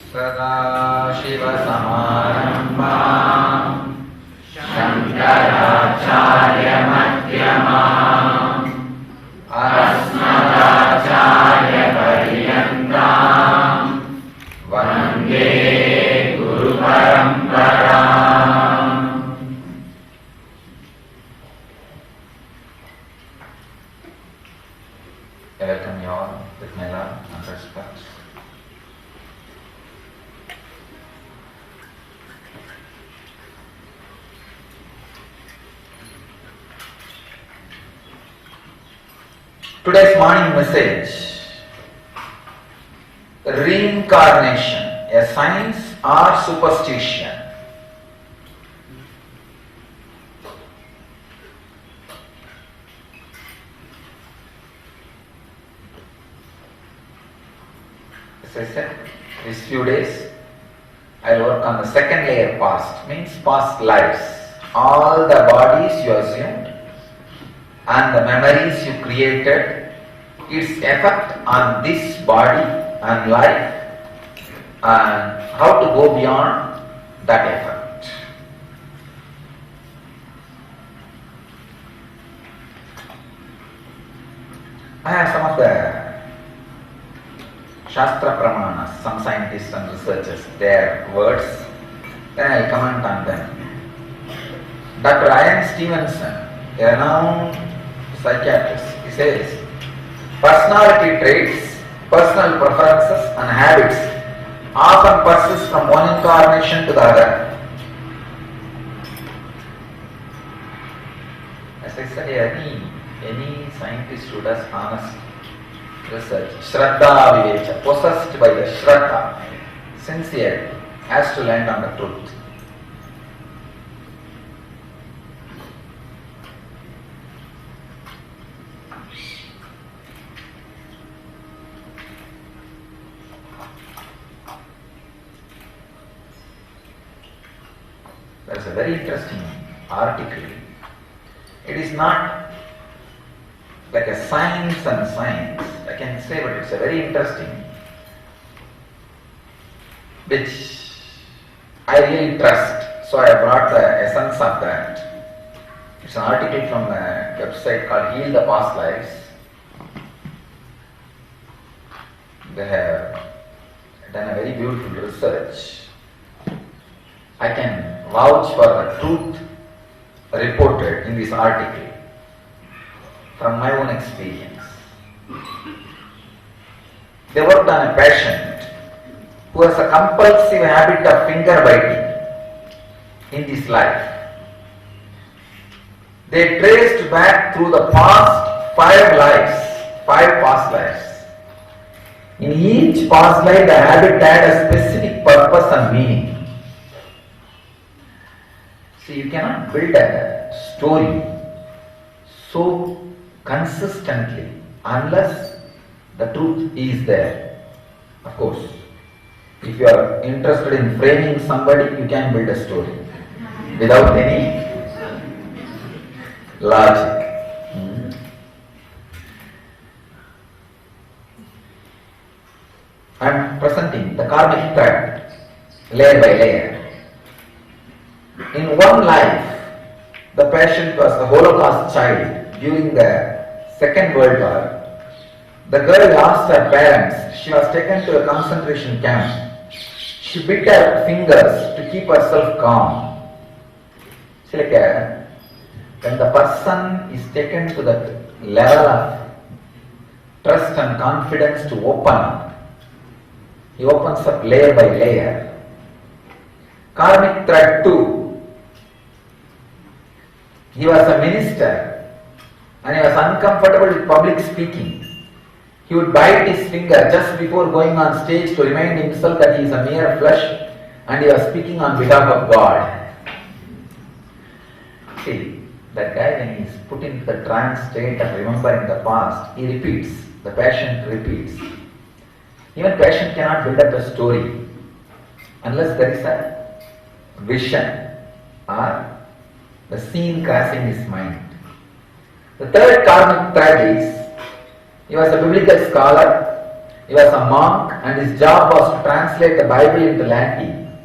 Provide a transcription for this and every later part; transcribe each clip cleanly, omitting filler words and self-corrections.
सदाशिवसमारम्भाम् शङ्कराचार्यमध्यमाम् अस्मदाचार्यपर्यन्ताम् वन्दे गुरुपरम्पराम्. I welcome you all with my love and respect. Today's morning message: reincarnation, a science or superstition? As I said, these few days I'll work on the second layer. Past means past lives, all the bodies you assumed and the memories you created, its effect on this body and life, and how to go beyond that effect. I have some of the Shastra Pramanas, some scientists and researchers, their words, then I'll comment on them. Dr. Ian Stevenson, a renowned psychiatrist, he says, personality traits, personal preferences and habits often persist from one incarnation to the other. As I said, any scientist who does honest research, Shraddha Vivecha, possessed by the Shraddha, sincere, has to land on the truth. There is a very interesting article. It is not like a science and science, I can say, but it's a very interesting, which I really trust. So I brought the essence of that. It's an article from a website called Heal the Past Lives. They have done a very beautiful research. I can vouch for the truth reported in this article from my own experience. They worked on a patient who has a compulsive habit of finger biting in this life. They traced back through the past five past lives. In each past life, the habit had a specific purpose and meaning. So you cannot build a story so consistently unless the truth is there. Of course, if you are interested in framing somebody, you can build a story without any logic. I am presenting the karmic thread layer by layer. In one life, the patient was a Holocaust child during the Second World War. The girl lost her parents. She was taken to a concentration camp. She bit her fingers to keep herself calm. It's like when the person is taken to that level of trust and confidence to open up, he opens up layer by layer. Karmic thread 2. He was a minister and he was uncomfortable with public speaking. He would bite his finger just before going on stage to remind himself that he is a mere flesh and he was speaking on behalf of God. See, that guy, when he is put into the trance state of remembering the past, he repeats, the patient repeats. Even patient cannot build up a story unless there is a vision or the scene crossing his mind. The third karmic thread is, he was a biblical scholar, He was a monk and his job was to translate the Bible into Latin.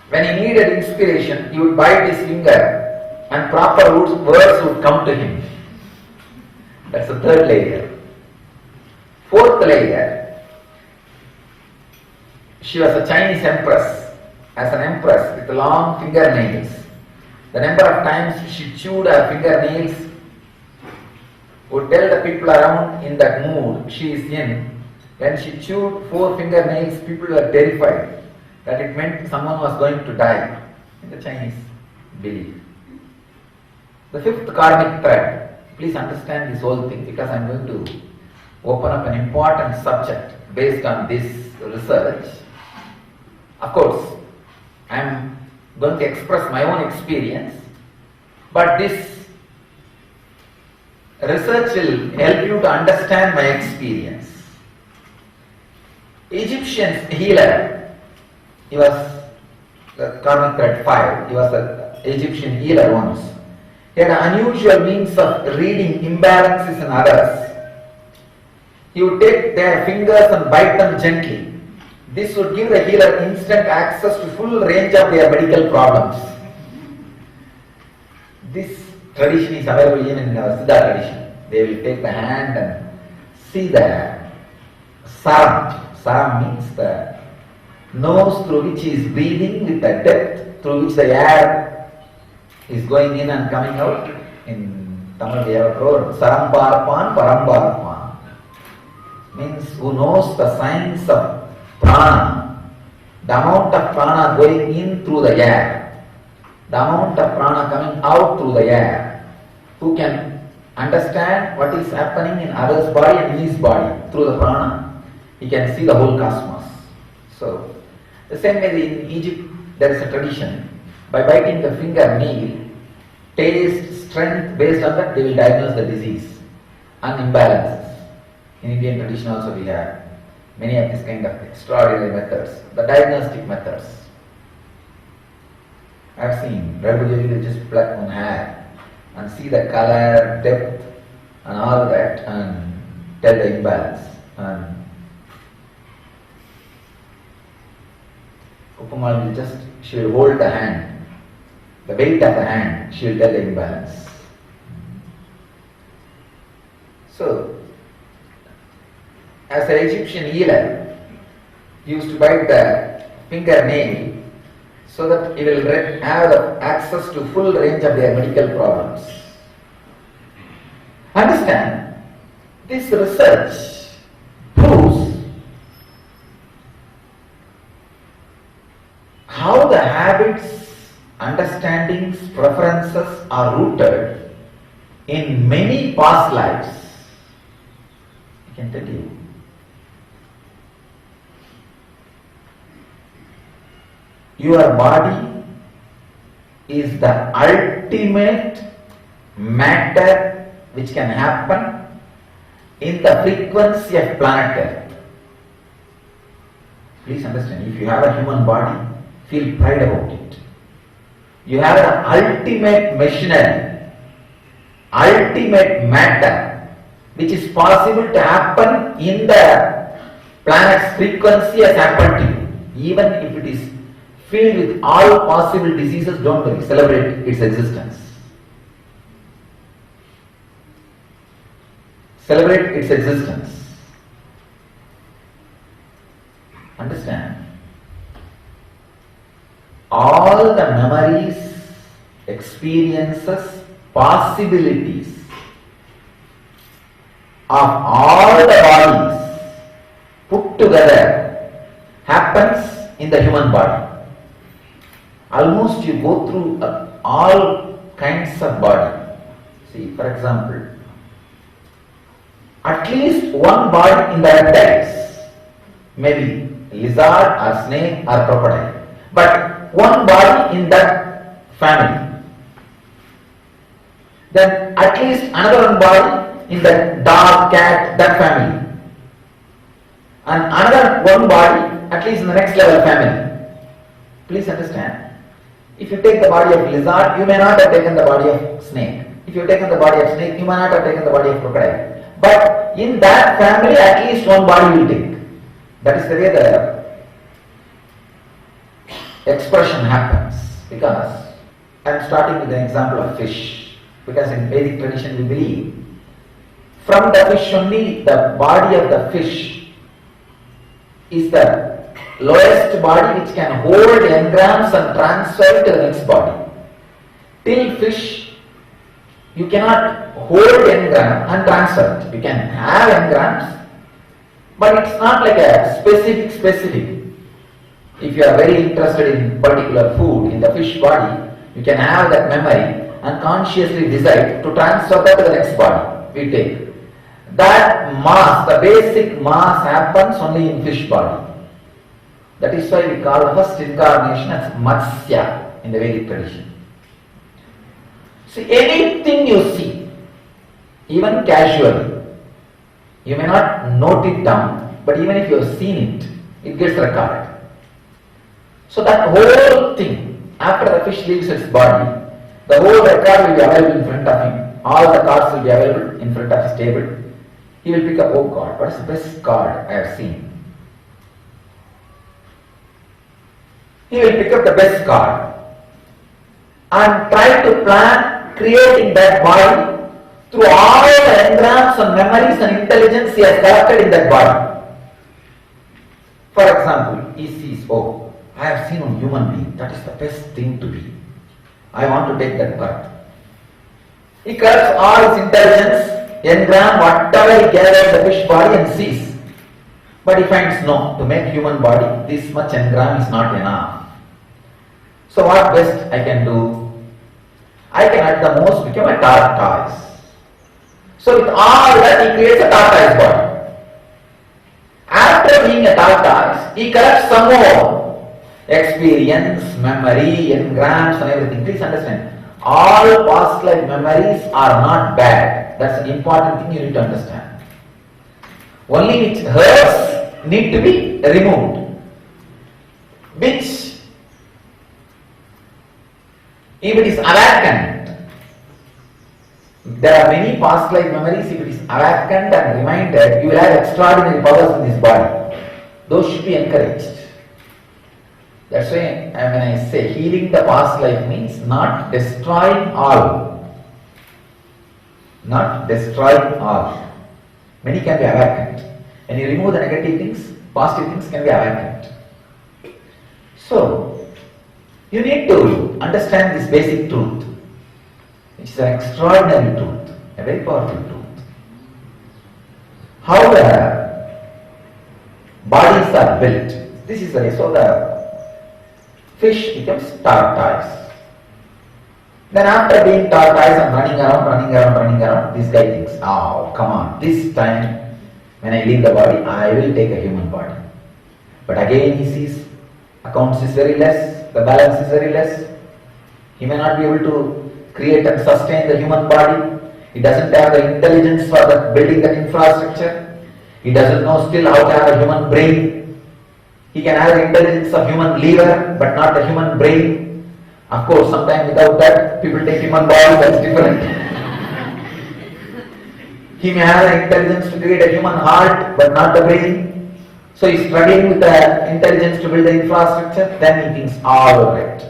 When he needed inspiration, he would bite his finger and proper words would come to him. That's the third layer. Fourth layer, she was a Chinese empress. As an empress with long fingernails, the number of times she chewed her fingernails would tell the people around in that mood she is in. When she chewed 4 fingernails, people were terrified that it meant someone was going to die in the Chinese belief. The fifth karmic thread, please understand this whole thing because I am going to open up an important subject based on this research. Of course, I am going to express my own experience, but this research will help you to understand my experience. Egyptian healer, he was the karmic thread 5, he was an Egyptian healer once. He had unusual means of reading imbalances in others. He would take their fingers and bite them gently. This would give the healer instant access to full range of their medical problems. This tradition is available even in the Siddha tradition. They will take the hand and see the saram. Saram means the nose through which he is breathing with the depth through which the air is going in and coming out. In Tamil we have a word, Saram Parpan, Param Parpan. Means who knows the science of prana, the amount of prana going in through the air, the amount of prana coming out through the air, who can understand what is happening in others' body and his body through the prana, he can see the whole cosmos. So, the same way in Egypt there is a tradition, by biting the fingernail, taste, strength, based on that they will diagnose the disease and imbalances. In Indian tradition also we have many of these kind of extraordinary methods, the diagnostic methods. I have seen Raghudevi will just pluck one hair and see the color, depth and all that and tell the imbalance. And Upamal will just, she will hold the hand, the weight of the hand, she will tell the imbalance. So, as an Egyptian healer, he used to bite the fingernail so that he will have access to full range of their medical problems. Understand, this research proves how the habits, understandings, preferences are rooted in many past lives. I can tell you. Your body is the ultimate matter which can happen in the frequency of planet Earth. Please understand, if you have a human body, feel pride about it. You have the ultimate machinery, ultimate matter which is possible to happen in the planet's frequency has happened to you. Even if it is filled with all possible diseases, don't worry, celebrate its existence. Celebrate its existence. Understand? All the memories, experiences, possibilities of all the bodies put together happens in the human body. Almost you go through all kinds of body. See, for example, at least one body in the reptiles, maybe lizard or snake or crocodile, but one body in that family. Then at least another one body in the dog, cat, that family. And another one body at least in the next level family. Please understand. If you take the body of lizard, you may not have taken the body of snake. If you have taken the body of snake, you may not have taken the body of crocodile. But in that family at least one body will take. That is the way the expression happens. Because I am starting with an example of fish. Because in Vedic tradition we believe from the fish only the body of the fish is the lowest body which can hold engrams and transfer it to the next body. Till fish you cannot hold engram and transfer it. You can have engrams, but it's not like a specific. If you are very interested in particular food in the fish body, you can have that memory and consciously decide to transfer that to the next body we take. That mass, the basic mass happens only in fish body. That is why we call the first incarnation as Matsya in the Vedic tradition. See, anything you see, even casually, you may not note it down, but even if you have seen it, it gets recorded. So that whole thing, after the fish leaves its body, the whole record will be available in front of him. All the cards will be available in front of his table. He will pick up, oh God, what is the best card I have seen? He will pick up the best card and try to plan creating that body through all the engrams and memories and intelligence he has collected in that body. For example, he sees, oh, I have seen a human being, that is the best thing to be. I want to take that birth. He collects all his intelligence, engram, whatever he gathers the fish body and sees. But he finds no, to make human body, this much engram is not enough. So what best I can do? I can at the most become a tortoise. So with all that he creates a tortoise body. After being a tortoise, he collects some more experience, memory, engrams and everything. Please understand, all past life memories are not bad. That's an important thing you need to understand. Only which hurts need to be removed. Which, if it is awakened, there are many past life memories, if it is awakened and reminded, you will have extraordinary powers in this body. Those should be encouraged. That's why when I say healing the past life means not destroying all. Not destroying all. Many can be awakened. When you remove the negative things, positive things can be awakened. So, you need to understand this basic truth, which is an extraordinary truth, a very powerful truth. How the bodies are built. This is the way. So the fish becomes tortoise. Then after being tortoise and running around, this guy thinks, oh, come on, this time when I leave the body, I will take a human body. But again he sees accounts is very less, the balance is very less. He may not be able to create and sustain the human body. He doesn't have the intelligence for the building the infrastructure. He doesn't know still how to have a human brain. He can have the intelligence of human liver, but not the human brain. Of course, sometimes without that, people take human body, that's different. He may have the intelligence to create a human heart, but not the brain. So he's struggling with the intelligence to build the infrastructure. Then he thinks, all right,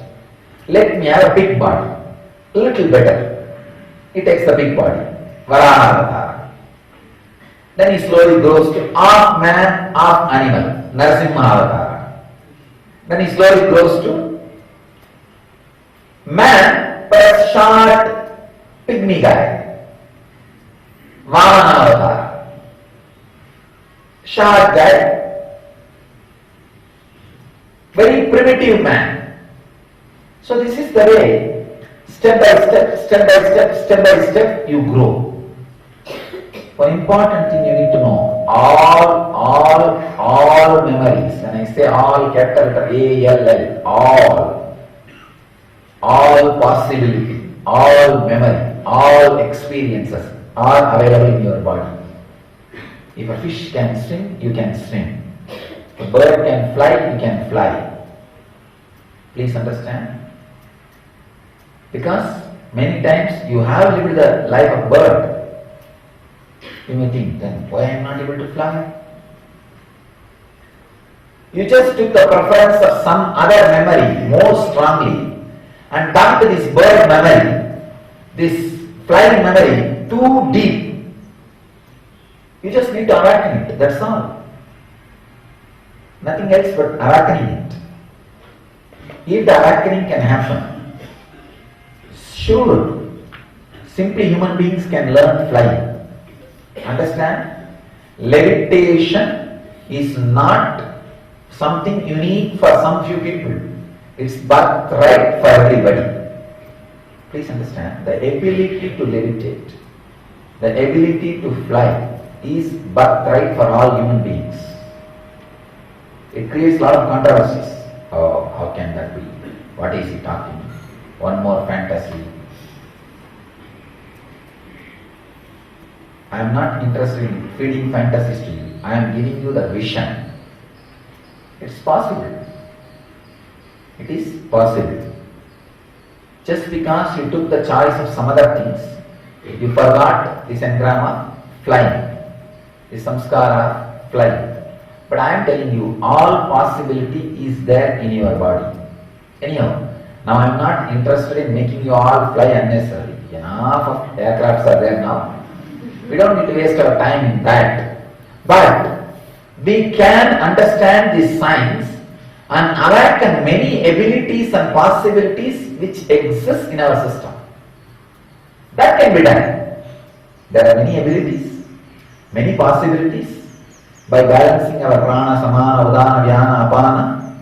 let me have a big body, a little better. He takes the big body, Varana. Then he slowly grows to half man, half animal, Narasimha Avatar. Then he slowly grows to man, but a short, pygmy guy, Vamana Avatar. Short guy, very primitive man. So this is the way, step by step, you grow. One important thing you need to know, all memories, when I say all, capital letter A-L-L, all possibility, all memory, all experiences are available in your body. If a fish can swim, you can swim. If a bird can fly, you can fly. Please understand. Because many times you have lived the life of bird. You may think, then why I am not able to fly? You just took the preference of some other memory more strongly and dumped this bird memory, this flying memory too deep. You just need to awaken it, that's all. Nothing else but awakening it. If the awakening can happen, sure, simply human beings can learn flying. Understand? Levitation is not something unique for some few people. It's birthright for everybody. Please understand, the ability to levitate, the ability to fly is birthright for all human beings. It creates a lot of controversies. Oh, how can that be? What is he talking? One more fantasy. I am not interested in feeding fantasies to you. I am giving you the vision. It's possible. It is possible. Just because you took the choice of some other things, you forgot this engram of flying, this samskara of flying. But I am telling you, all possibility is there in your body. Anyhow, now I am not interested in making you all fly unnecessarily. Enough of aircrafts are there now. We don't need to waste our time in that. But we can understand this science and awaken many abilities and possibilities which exist in our system. That can be done. There are many abilities, many possibilities. By balancing our prana, samana, udana, vyana, apana,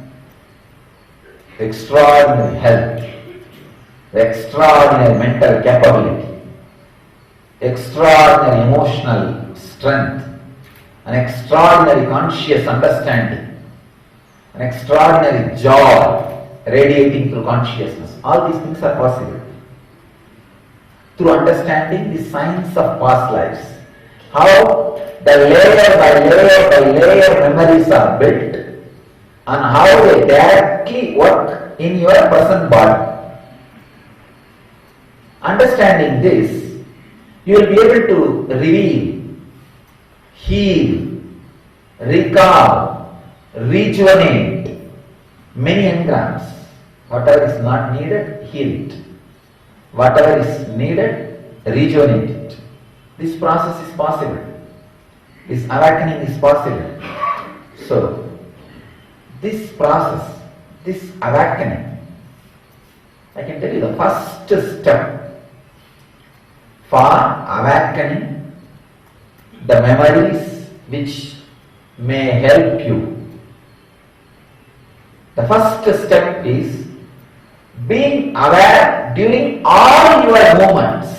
extraordinary health, extraordinary mental capability, extraordinary emotional strength, an extraordinary conscious understanding, an extraordinary joy radiating through consciousness. All these things are possible through understanding the science of past lives. How the layer by layer by layer memories are built and how they directly work in your present body. Understanding this, you will be able to reveal, heal, recall, rejuvenate many engrams. Whatever is not needed, heal it. Whatever is needed, rejuvenate it. This process is possible. This awakening is possible. So, this process, this awakening, I can tell you the first step for awakening the memories which may help you. The first step is being aware during all your movements.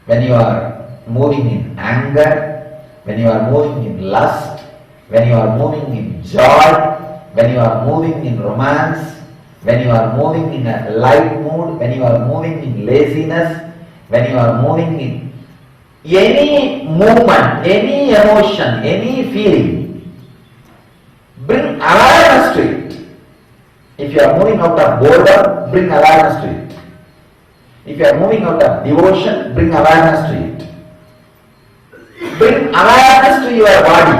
When you are moving in anger, when you are moving in lust, when you are moving in joy, when you are moving in romance, when you are moving in a light mood, when you are moving in laziness, when you are moving in any movement, any emotion, any feeling, bring awareness to it. If you are moving out of boredom, bring awareness to it. If you are moving out of devotion, bring awareness to it. Bring awareness to your body.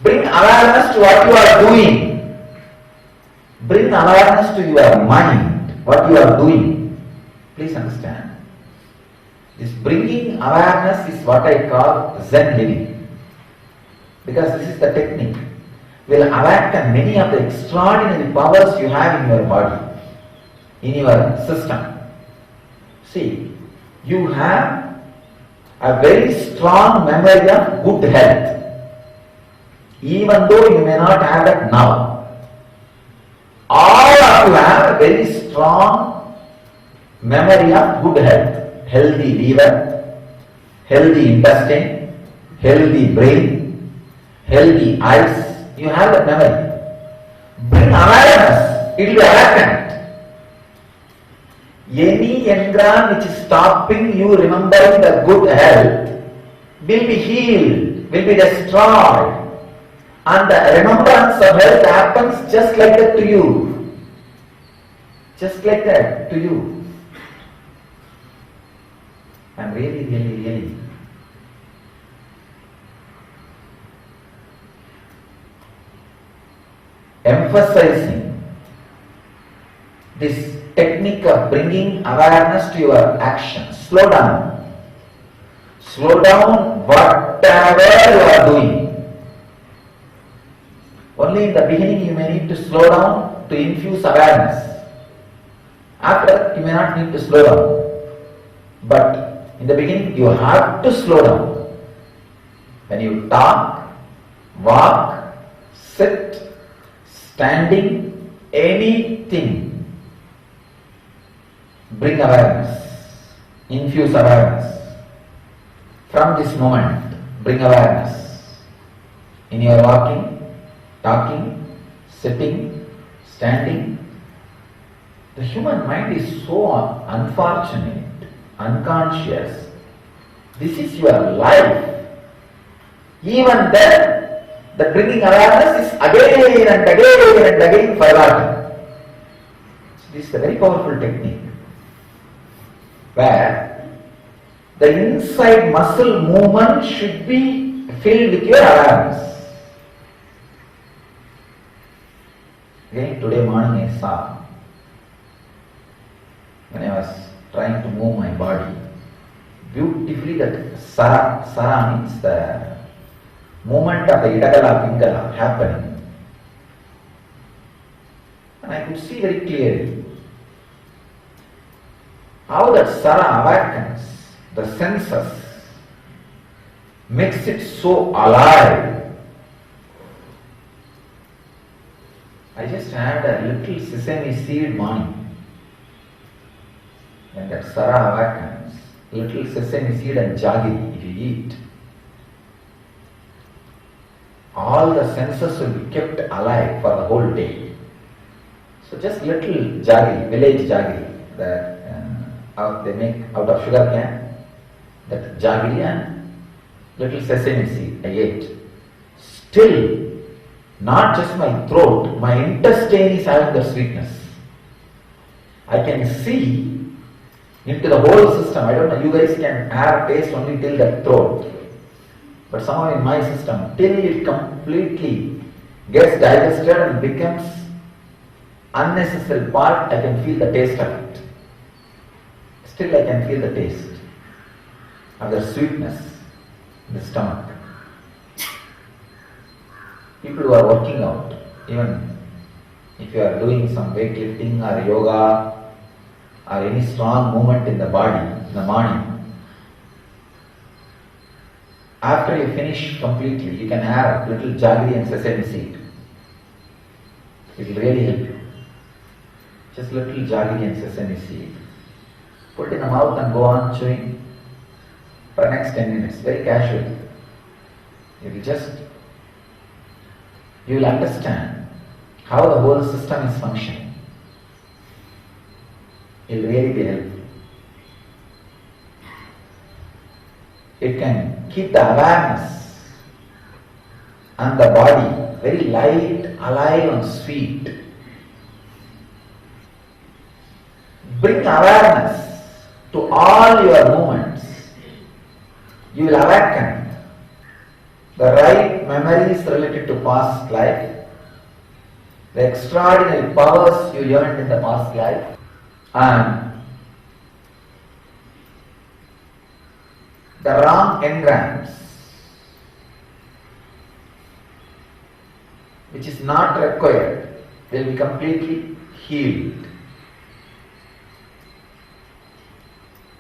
Bring awareness to what you are doing. Bring awareness to your mind, what you are doing. Please understand. This bringing awareness is what I call Zen living. Because this is the technique. Will awaken many of the extraordinary powers you have in your body, in your system. See, you have a very strong memory of good health. Even though you may not have it now, all of you have a very strong memory of good health. Healthy liver, healthy intestine, healthy brain, healthy eyes. You have that memory. Bring awareness, it will be awakened. Any engram which is stopping you remembering the good health will be healed, will be destroyed. And the remembrance of health happens just like that to you. Just like that to you. I'm really emphasizing this technique of bringing awareness to your actions. Slow down. Slow down whatever you are doing. Only in the beginning you may need to slow down to infuse awareness. After, you may not need to slow down. But in the beginning you have to slow down. When you talk, walk, sit, standing, anything, bring awareness, infuse awareness. From this moment, bring awareness in your walking, talking, sitting, standing. The human mind is so unfortunate, unconscious. This is your life. Even then, the bringing awareness is again and again forgotten. So this is a very powerful technique where the inside muscle movement should be filled with your awareness. Again, today morning I saw, when I was trying to move my body, beautifully that Sara means the movement of the Idagala Pingala happening. And I could see very clearly how that Sara awakens the senses, makes it so alive. I just had a little sesame seed morning. When that Sara awakens, little sesame seed and jaggery, if you eat, all the senses will be kept alive for the whole day. So just little jaggery, village jaggery, that they make out of sugar cane, that jaggery and little sesame seed I ate. Still, not just my throat, my intestine is having the sweetness. I can see into the whole system. I don't know, you guys can have taste only till the throat. But somehow in my system, till it completely gets digested and becomes unnecessary part, I can feel the taste of it. Still I can feel the taste of the sweetness in the stomach. People who are working out, even if you are doing some weightlifting or yoga or any strong movement in the body in the morning, after you finish completely, you can have little jaggery and sesame seed. It will really help you. Just little jaggery and sesame seed. Put in the mouth and go on chewing for the next 10 minutes, very casually. You will understand how the whole system is functioning. It will really be helpful. It can keep the awareness and the body very light, alive and sweet. Bring awareness to all your movements. You will awaken the right memories related to past life, the extraordinary powers you learned in the past life, and the wrong engrams, which is not required, will be completely healed.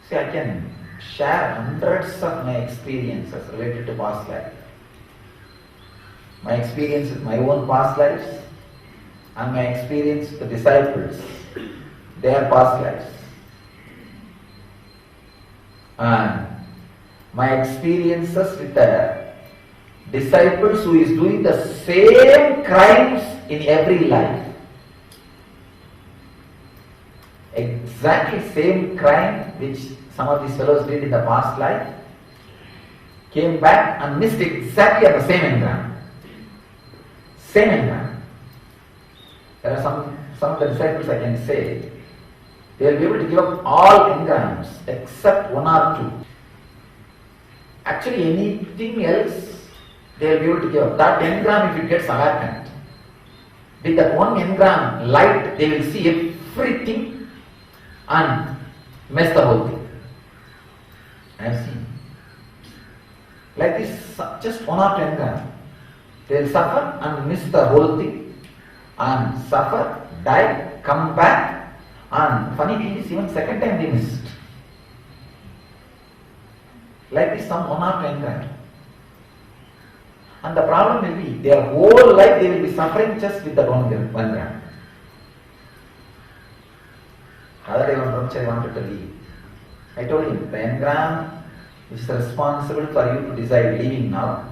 See, I can share hundreds of my experiences related to past life. My experience with my own past lives and my experience with the disciples, their past lives. And my experiences with the disciples who is doing the same crimes in every life. Exactly same crime which some of these fellows did in the past life, came back and missed exactly at the same engram. Same engram. There are some of the disciples I can say, They will be able to give up all engrams except one or two. Actually, anything else they will be able to give up. That engram, if it gets awakened, with that one engram light, they will see everything and mess the whole thing. I have seen. Like this, just one or two engram. They will suffer and miss the whole thing, and suffer, die, come back, and funny thing is, even second time they missed. Like this, some one or two engram. And the problem will be, their whole life they will be suffering just with that one gram. Other day one brahmachari wanted to leave. I told him, the engram is responsible for you to decide leaving now.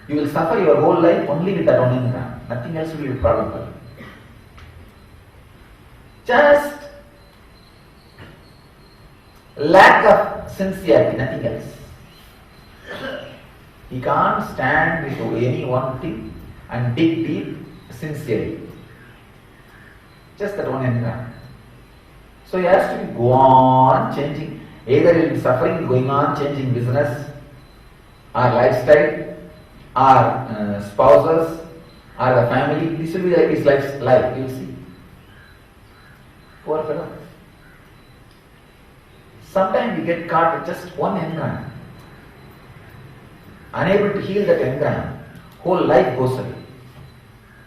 You will suffer your whole life only with that one engram. Nothing else will be a problem for you. Just lack of sincerity, nothing else. He can't stand with any one thing and dig deep sincerely. Just that one engram. So he has to go on changing. Either he will be suffering, going on changing business, or lifestyle, or spouses, or the family. This will be like his life, you will see. Poor fellow. Sometimes we get caught with just one engram. Unable to heal that engram, whole life goes away.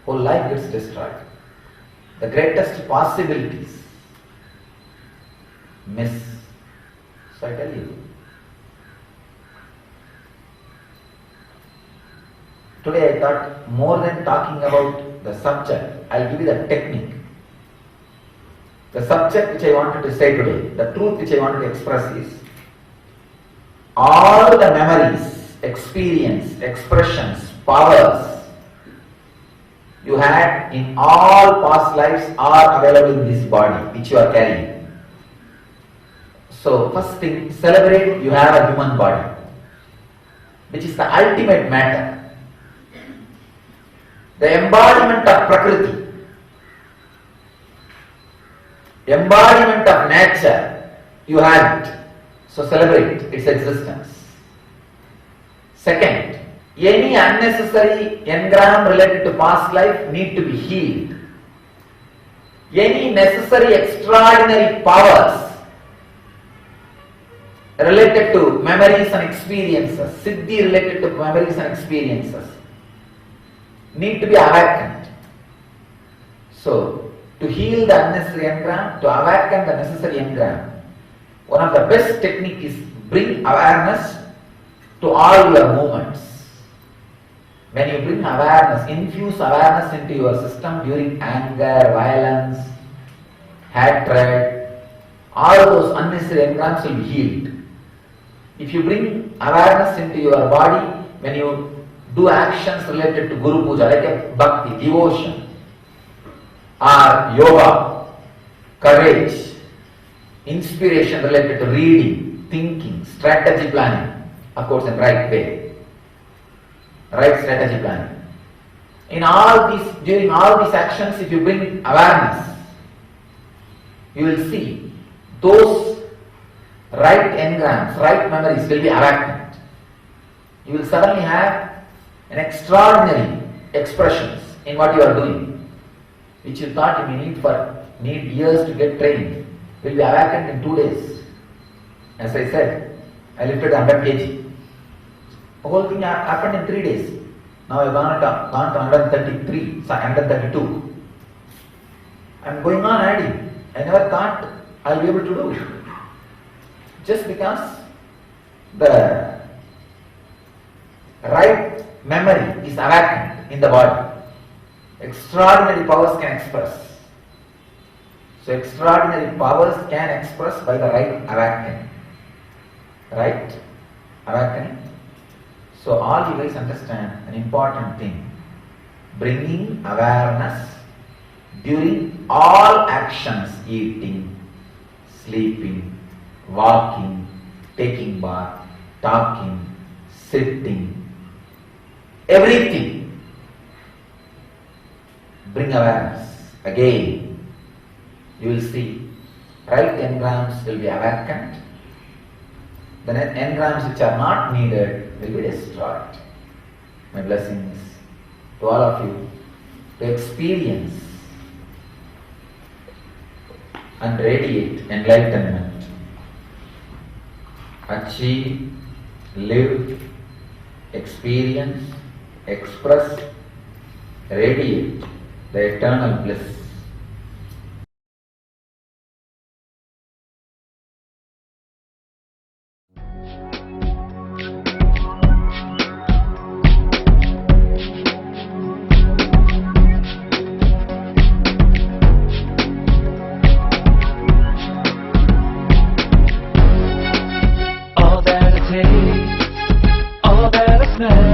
Whole life gets destroyed. The greatest possibilities miss. So I tell you, today I thought more than talking about the subject, I'll give you the technique. The subject which I wanted to say today, the truth which I wanted to express is, all the memories, experience, expressions, powers you had in all past lives are available in this body which you are carrying. So first thing, celebrate you have a human body, which is the ultimate matter. The embodiment of Prakriti, embodiment of nature, you have it. So celebrate its existence. Second, any unnecessary engram related to past life need to be healed. Any necessary extraordinary powers related to memories and experiences, siddhi related to memories and experiences, need to be awakened. So, to heal the unnecessary engram, to awaken the necessary engram, one of the best technique is bring awareness to all your movements. When you bring awareness, infuse awareness into your system during anger, violence, hatred, all those unnecessary engrams will be healed. If you bring awareness into your body, when you do actions related to Guru Puja, like a bhakti, devotion, or yoga, courage, inspiration related to reading, thinking, strategy planning, of course in right way, right strategy planning. In all these, during all these actions, if you bring awareness, you will see those right engrams, right memories will be awakened. You will suddenly have an extraordinary expressions in what you are doing, which you thought you may need years to get trained, will be awakened in 2 days. As I said, I lifted 100 kg. The whole thing happened in 3 days. Now I've gone to 133, 132. I'm going on adding. I never thought I'll be able to do it. Just because the right memory is awakened in the body. Extraordinary powers can express. So extraordinary powers can express by the right awakening. Right? Awakening. So all you guys understand an important thing. Bringing awareness during all actions, eating, sleeping, walking, taking bath, talking, sitting, everything. Bring awareness. Again, you will see right engrams will be awakened. The engrams which are not needed will be destroyed. My blessings to all of you to experience and radiate enlightenment, achieve, live, experience, express, radiate the eternal bliss. All that it takes, all that I smell.